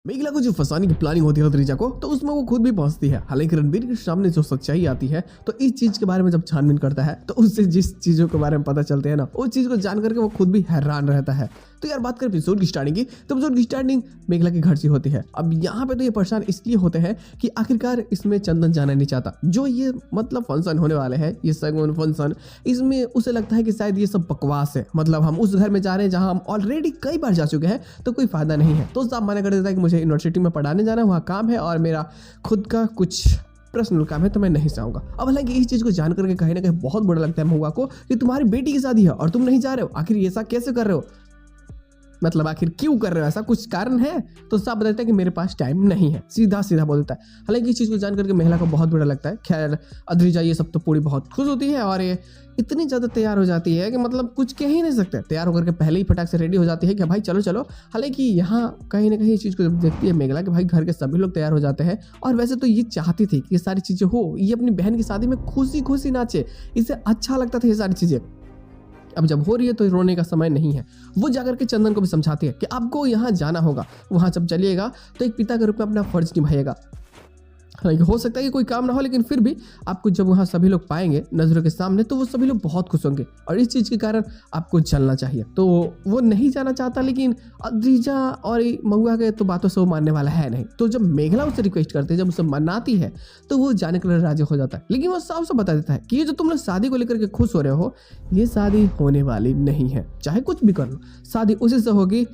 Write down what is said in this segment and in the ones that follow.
मेघला को जो फंसाने की प्लानिंग होती है अद्रिजा को, तो उसमें वो खुद भी पहुंचती है। हालांकि रणबीर के सामने जो सच्चाई आती है, तो इस चीज के बारे में जब छानबीन करता है तो उससे जिस चीजों के बारे में पता चलते हैं ना, उस चीज को जान करके वो खुद भी हैरान रहता है। तो यार बात करें एपिसोड की स्टार्टिंग की, तो एपिसोड की स्टार्टिंग मेघला के घर से होती है। अब यहाँ पे तो ये परेशान इसलिए होते हैं कि आखिरकार इसमें चंदन जाना नहीं चाहता। जो ये मतलब फंक्शन होने वाले हैं, ये सगुन फंक्शन, इसमें उसे लगता है कि शायद ये सब बकवास है। मतलब हम उस घर में जा रहे हैं जहाँ हम ऑलरेडी कई बार जा चुके हैं, तो कोई फायदा नहीं है। तो साहब मना कर देता है कि मुझे यूनिवर्सिटी में पढ़ाने जाना है, वहाँ काम है और मेरा खुद का कुछ पर्सनल काम है, तो मैं नहीं चाहूंगा। अब हालांकि इस चीज को जान करके कहीं ना कहीं बहुत बुरा लगता है महुआ को कि तुम्हारी बेटी की शादी है और तुम नहीं जा रहे हो। आखिर ये ऐसा कैसे कर रहे हो, मतलब आखिर क्यों कर रहे हो, ऐसा कुछ कारण है? तो साहब बताता है कि मेरे पास टाइम नहीं है, सीधा सीधा बोल देता है। हालांकि इस चीज़ को जान करके महिला को बहुत बुरा लगता है। खैर अद्रिजा ये सब तो पूरी बहुत खुश होती है और ये इतनी ज़्यादा तैयार हो जाती है कि मतलब कुछ कह ही नहीं सकते। तैयार होकर के पहले ही फटाक से रेडी हो जाती है कि भाई चलो चलो। हालांकि यहाँ कहीं ना कहीं इस चीज़ को जब देखती है मेघला कि भाई घर के सभी लोग तैयार हो जाते हैं, और वैसे तो ये चाहती थी कि ये सारी चीज़ें हो, ये अपनी बहन की शादी में खुशी खुशी नाचे, इसे अच्छा लगता था ये सारी चीज़ें। अब जब हो रही है तो रोने का समय नहीं है। वो जाकर के चंदन को भी समझाती है कि आपको यहाँ जाना होगा, वहाँ जब चलिएगा तो एक पिता के रूप में अपना फर्ज निभाइएगा। हालांकि हो सकता है कि कोई काम ना हो, लेकिन फिर भी आपको जब वहाँ सभी लोग पाएंगे नजरों के सामने, तो वो सभी लोग बहुत खुश होंगे और इस चीज़ के कारण आपको चलना चाहिए। तो वो नहीं जाना चाहता, लेकिन अद्रिजा और महुआ के तो बातों से वो मानने वाला है नहीं। तो जब मेघला उसे रिक्वेस्ट करती है, जब उसे मनाती है, तो वो जाने के लिए राजी हो जाता है। लेकिन वो साफ साफ बता देता है कि ये जो तुम लोग शादी को लेकर के खुश हो रहे हो, ये शादी होने वाली नहीं है। चाहे कुछ भी कर लो, शादी उसी से होगी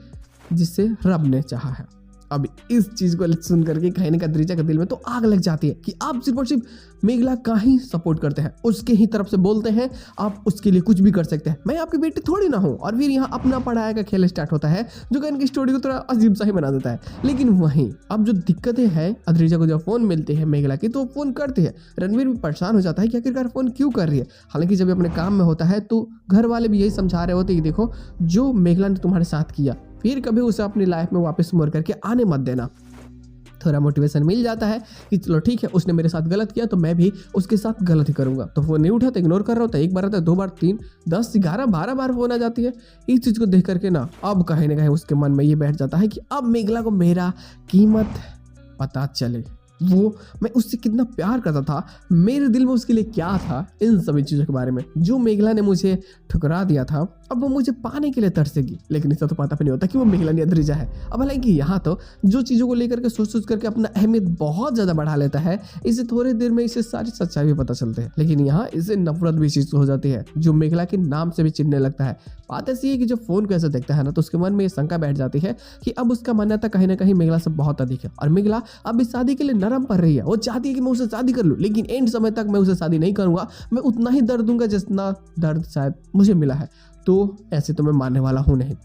जिससे रब ने चाहा है। अब इस चीज को सुन करके कहीं ना कहीं अद्रिजा के दिल में तो आग लग जाती है कि आप सिर्फ और सिर्फ मेघला का ही सपोर्ट करते हैं, उसके ही तरफ से बोलते हैं, आप उसके लिए कुछ भी कर सकते हैं, मैं आपकी बेटी थोड़ी ना हूं। और फिर यहाँ अपना पढ़ाया का खेल स्टार्ट होता है, जो कि इनकी स्टोरी को थोड़ा अजीब सा ही बना देता है। लेकिन वहीं अब जो दिक्कतें हैं, अद्रिजा को जब फोन मिलते हैं मेघला की, तो वो फोन करती है। रणवीर भी परेशान हो जाता है कि आखिरकार फोन क्यों कर रही है। हालांकि जब अपने काम में होता है तो घर वाले भी यही समझा रहे होते कि देखो जो मेघला ने तुम्हारे साथ किया, फिर कभी उसे अपनी लाइफ में वापस मुड़ करके आने मत देना। थोड़ा मोटिवेशन मिल जाता है कि चलो ठीक है, उसने मेरे साथ गलत किया तो मैं भी उसके साथ गलत ही करूंगा। तो फोन नहीं उठाता, इग्नोर कर रहा होता है। एक बार आता है, 2 बार, 3, 10, 11, 12 बार फोन आ जाती है। इस चीज को देख करके ना अब कहीं ना कहीं उसके मन में ये बैठ जाता है कि अब मेघला को मेरा कीमत पता चले, वो मैं उससे कितना प्यार करता था, मेरे दिल में उसके लिए क्या था, इन सभी चीज़ों के बारे में। जो मेघला ने मुझे ठुकरा दिया था, अब वो मुझे पाने के लिए तरसेगी। लेकिन इसका तो पता भी नहीं होता कि वो मेघला नहीं अद्रिजा है। अब हालांकि यहाँ तो जो चीज़ों को लेकर के सोच करके अपना अहमियत बहुत ज़्यादा बढ़ा लेता है, इसे थोड़ी देर में इसे सारी सच्चाई भी पता चलते हैं। लेकिन यहाँ इसे नफरत भी चीज़ हो जाती है, जो मेघला के नाम से भी चिढ़ने लगता है। बात ऐसी है कि जब फोन कैसे देखता है ना, तो उसके मन में ये शंका बैठ जाती है कि अब उसका मान्यता कहीं ना कहीं मेघला से बहुत अधिक है, और मेघला अब इस शादी के लिए नरम पड़ रही है। वो चाहती है कि मैं उसे शादी कर लूँ, लेकिन एंड समय तक मैं उसे शादी नहीं करूंगा, मैं उतना ही दर्द दूंगा जितना दर्द शायद मुझे मिला है। तो ऐसे तो मैं मानने वाला हूं नहीं।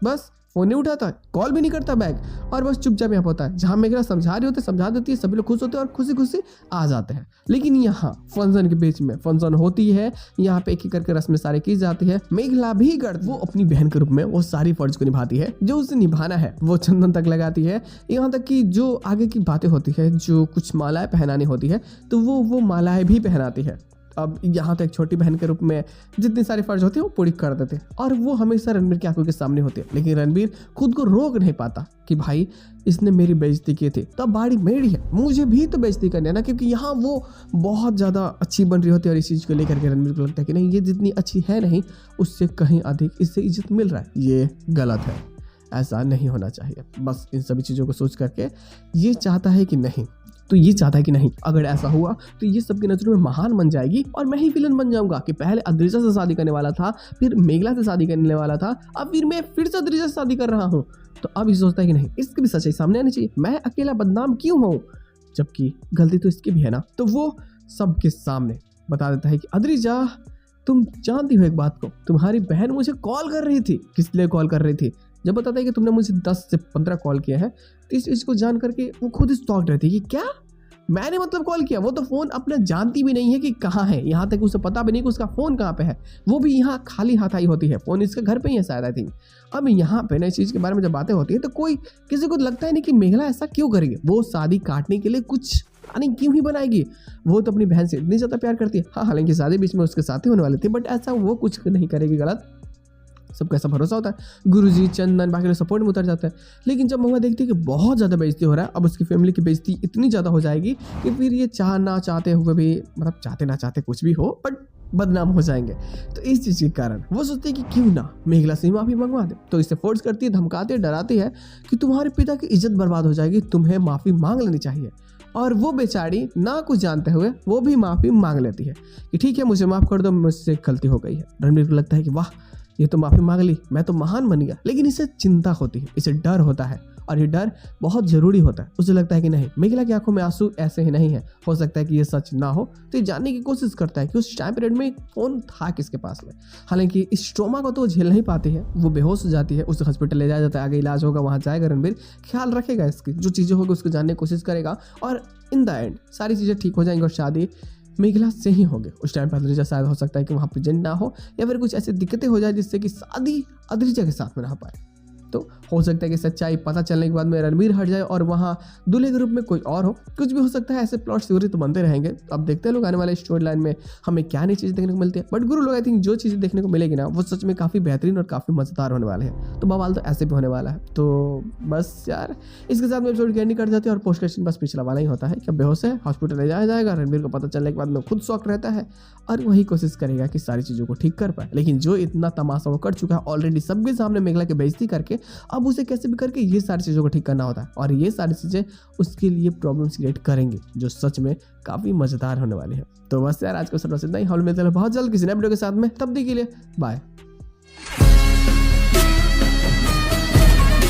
बस फोन नहीं उठाता, कॉल भी नहीं करता बैक, और बस चुपचाप यहाँ होता है। जहां मेघला समझा रही होती है, समझा देती है, सभी लोग खुश होते हैं और खुशी खुशी आ जाते हैं। लेकिन यहाँ फंक्शन के बीच में फंक्शन होती है, यहाँ पे एक एक करके रस्में सारी की जाती है। मेघला भी वो अपनी बहन के रूप में वो सारी फर्ज को निभाती है, जो उसे निभाना है वो चंदन तक लगाती है। यहाँ तक कि जो आगे की बातें होती है, जो कुछ मालाएं पहनानी होती है, तो वो मालाएं भी पहनाती है। अब यहाँ तो एक छोटी बहन के रूप में जितनी सारी फर्ज होती है वो पूरी कर देते हैं, और वो हमेशा रणबीर की आंखों के सामने होती है। लेकिन रणबीर खुद को रोक नहीं पाता कि भाई इसने मेरी बेइज्जती की थी, तो बाड़ी मेरी है, मुझे भी तो बेइज्जती करनी है ना। क्योंकि यहाँ वो बहुत ज़्यादा अच्छी बन रही होती है, और इस चीज़ को लेकर के रणबीर को लगता है कि नहीं, ये जितनी अच्छी है नहीं, उससे कहीं अधिक इससे इज्जत मिल रहा है, ये गलत है, ऐसा नहीं होना चाहिए। बस इन सभी चीज़ों को सोच करके ये चाहता है कि नहीं, तो ये चाहता है कि नहीं, अगर ऐसा हुआ तो ये सबकी नज़रों में महान बन जाएगी और मैं ही विलन बन जाऊंगा कि पहले अद्रिजा से शादी करने वाला था, फिर मेघला से शादी करने वाला था, अब फिर मैं फिर से अद्रिजा से शादी कर रहा हूँ। तो अब ये सोचता है कि नहीं, इसकी भी सच्चाई सामने आनी चाहिए, मैं अकेला बदनाम क्यों हूँ, जबकि गलती तो इसकी भी है ना। तो वो सबके सामने बता देता है कि अद्रिजा, तुम जानती हो एक बात को, तुम्हारी बहन मुझे कॉल कर रही थी। किस लिए कॉल कर रही थी? जब बताता है कि तुमने मुझे 10 से 15 कॉल किया है, तो इस चीज़ को जान करके वो खुद स्टॉक रहती है कि क्या मैंने मतलब कॉल किया। वो तो फ़ोन अपना जानती भी नहीं है कि कहाँ है, यहाँ तक उसे पता भी नहीं कि उसका फ़ोन कहाँ पे है। वो भी यहाँ खाली हाथ आई होती है, फ़ोन इसके घर पे ही है शायद, आई थिंक। अब यहाँ पे ना इस चीज़ के बारे में जब बातें होती है, तो कोई किसी को लगता है नहीं कि मेघला ऐसा क्यों करेगी, वो शादी काटने के लिए कुछ प्लानिंग क्यों ही बनाएगी। वो तो अपनी बहन से इतनी ज़्यादा प्यार करती है। हाँ, हालांकि शादी बीच में उसके साथ ही होने वाली थी, बट ऐसा वो कुछ नहीं करेगी गलत। सबका ऐसा भरोसा होता है। गुरुजी, चंदन, बाकी लोग सपोर्ट में उतर जाते हैं। लेकिन जब महुआ देखती है कि बहुत ज़्यादा बेइज्जती हो रहा है, अब उसकी फैमिली की बेइज्जती इतनी ज़्यादा हो जाएगी कि फिर ये चाह ना चाहते हुए भी, मतलब चाहते ना चाहते कुछ भी हो, बट बदनाम हो जाएंगे। तो इस चीज़ के कारण वो सोचते हैं कि क्यों ना मेघला से माफ़ी मंगवा दे। तो इसे फोर्स करती है, धमकाती है, डराती है कि तुम्हारे पिता की इज्जत बर्बाद हो जाएगी, तुम्हें माफ़ी मांग लेनी चाहिए। और वो बेचारी ना कुछ जानते हुए वो भी माफ़ी मांग लेती है कि ठीक है, मुझे माफ़ कर दो, मुझसे गलती हो गई है। रणबीर को लगता है कि वाह, ये तो माफ़ी मांग ली, मैं तो महान बन गया। लेकिन इसे चिंता होती है, इसे डर होता है, और ये डर बहुत ज़रूरी होता है। उसे लगता है कि नहीं, मेघला की आंखों में आंसू ऐसे ही नहीं है, हो सकता है कि ये सच ना हो। तो ये जानने की कोशिश करता है कि उस टाइम पीरियड में फ़ोन था किसके पास में। हालांकि इस ट्रॉमा को तो वो झेल नहीं पाती है, वो बेहोश हो जाती है, उसे हॉस्पिटल ले जाया जाता है, आगे इलाज होगा, वहाँ जाएगा रणबीर, ख्याल रखेगा इसकी, जो चीज़ें होगी उसको जानने की कोशिश करेगा, और इन द एंड सारी चीज़ें ठीक हो जाएंगी और शादी मेघला से ही होगी। उस टाइम पर अद्रिजा शायद हो सकता है कि वहाँ प्रेजेंट ना हो, या फिर कुछ ऐसी दिक्कतें हो जाए जिससे कि शादी अद्रिजा के साथ में ना पाए। तो हो सकता है कि सच्चाई पता चलने के बाद में रणबीर हट जाए और वहाँ दूल्हे के रूप में कोई और हो, कुछ भी हो सकता है। ऐसे प्लॉट थ्योरी तो बनते रहेंगे। अब देखते हैं लोग आने वाले स्टोरी लाइन में हमें क्या नई चीज़ें देखने को मिलती है। बट गुरु लोग आई थिंक जो चीज़ें देखने को मिलेगी ना, वो सच में काफ़ी बेहतरीन और काफ़ी मज़ेदार होने वाले हैं। तो बवाल तो ऐसे भी होने वाला है। तो बस यार, इसके साथ में एपिसोड की एंडिंग कर जाती है, और पोस्ट क्वेश्चन बस पिछला वाला ही होता है कि बेहोश है, हॉस्पिटल ले जाया जाएगा। रणबीर को पता चलने के बाद में खुद शॉक रहता है और वही कोशिश करेगा कि सारी चीज़ों को ठीक कर पाए। लेकिन जो इतना तमाशा वो कर चुका है ऑलरेडी सबके सामने मेघला की बेइज्जती करके, अब उसे कैसे भी करके ये सारी चीज़ों को ठीक करना होता है, और ये सारी चीज़ें उसके लिए प्रॉब्लम्स क्रिएट करेंगे जो सच में काफ़ी मज़ेदार होने वाली है। तो बस यार, आज को सब इतना ही। हॉल में बहुत जल्द किसी नए वीडियो के साथ में, तब तक के लिए बाय।